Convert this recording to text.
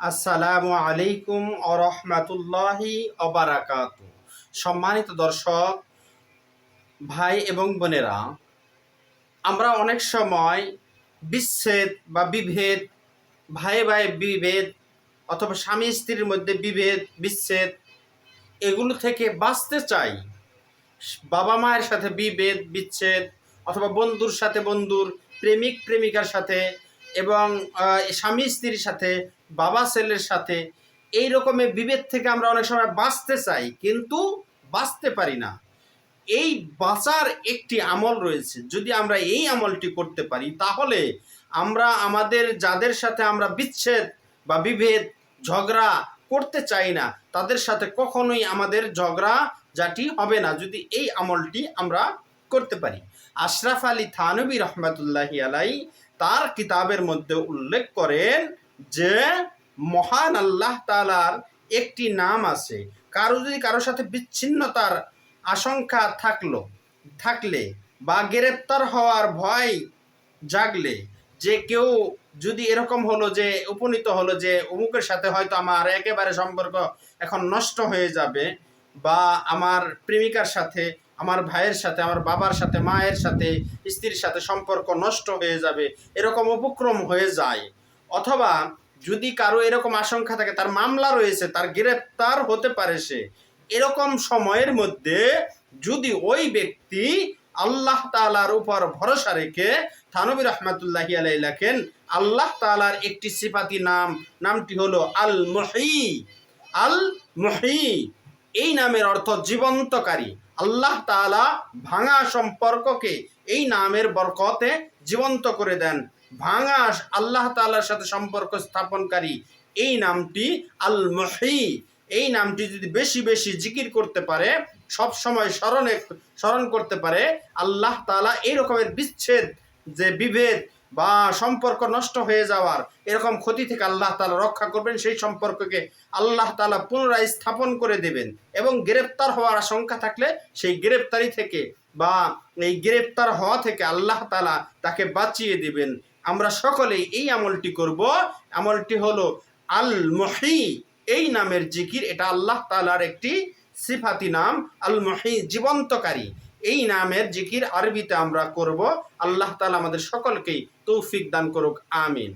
আসসালামু আলাইকুম ওয়া রাহমাতুল্লাহি ওয়া বারাকাতুহু। সম্মানিত দর্শক ভাই এবং বোনেরা, আমরা অনেক সময় বিচ্ছেদ বা বিভেদ, ভাই ভাই বিভেদ অথবা স্বামী স্ত্রীর মধ্যে বিভেদ বিচ্ছেদ এগুলো থেকে বাঁচতে চাই। বাবা মায়ের সাথে বিভেদ বিচ্ছেদ অথবা বন্ধুর সাথে বন্ধুর, প্রেমিক প্রেমিকার সাথে এবং স্বামী স্ত্রীর সাথে, বাবা ছেলের সাথে, এই রকমের বিভেদ থেকে আমরা অনেক সময় বাঁচতে চাই কিন্তু বাঁচতে পারি না। এই বাঁচার একটি আমল রয়েছে। যদি আমরা এই আমলটি করতে পারি তাহলে আমরা আমাদের যাদের সাথে আমরা বিচ্ছেদ বা বিভেদ ঝগড়া করতে চাই না তাদের সাথে কখনোই আমাদের ঝগড়া জাটি হবে না, যদি এই আমলটি আমরা করতে পারি। আশরাফ আলী থানভী রহমতুল্লাহি আলাই তার কিতাবের মধ্যে উল্লেখ করেন যে মহান আল্লাহ তাআলার একটি নাম আছে, কারোর সাথে বিচ্ছিন্নতার আশঙ্কা থাকলে বা গ্রেপ্তার হওয়ার ভয় জাগলে, যে কেউ যদি এরকম হলো যে উপনীত হলো যে অমুকের সাথে হয়তো আমার একেবারে সম্পর্ক এখন নষ্ট হয়ে যাবে, বা আমার প্রেমিকার সাথে, আমার ভাইয়ের সাথে, আমার বাবার সাথে, মায়ের সাথে, স্ত্রীর সাথে সম্পর্ক নষ্ট হয়ে যাবে, এরকম উপক্রম হয়ে যায়, অথবা যদি কারো এরকম আশঙ্কা থাকে, তার মামলা রয়েছে, তার গ্রেপ্তার হতে পারে সে, এরকম সময়ের মধ্যে যদি ওই ব্যক্তি আল্লাহ তাআলার উপর ভরসা রেখে, থানভী রহমাতুল্লাহি আলাইহি লেখেন, আল্লাহ তাআলার একটি সিফাতি নামটি হলো আল মুহী। আল মুহী এই নামের অর্থ জীবন্তকারী। আল্লাহ তাআলা ভাঙা সম্পর্ককে এই নামের বরকতে জীবন্ত করে দেন। ভাঙা আল্লাহ তাআলার সাথে সম্পর্ক স্থাপনকারী এই নামটি আল মুহী। এই নামটি যদি বেশি বেশি জিকির করতে পারে, সব সময় স্মরণ করতে পারে, আল্লাহ তাআলা এই রকমের বিচ্ছেদ, যে বিভেদ বা সম্পর্ক নষ্ট হয়ে যাওয়ার এরকম ক্ষতি থেকে আল্লাহ তাআলা রক্ষা করবেন। সেই সম্পর্ককে আল্লাহ তাআলা পুনরায় স্থাপন করে দেবেন এবং গ্রেপ্তার হওয়ার আশঙ্কা থাকলে সেই গ্রেপ্তারি থেকে বা এই গ্রেপ্তার হওয়া থেকে আল্লাহ তাআলা তাকে বাঁচিয়ে দেবেন। আমরা সকলেই এই আমলটি করব। আমলটি হলো আল মুহী এই নামের জিকির। এটা আল্লাহ তাআলার একটি সিফাতি নাম, আল মুহী জীবন্তকারী। এই নামের জিকির আরবিতে আমরা করব। আল্লাহ তাআলা আমাদের সকলকেই তৌফিক দান করুক, আমিন।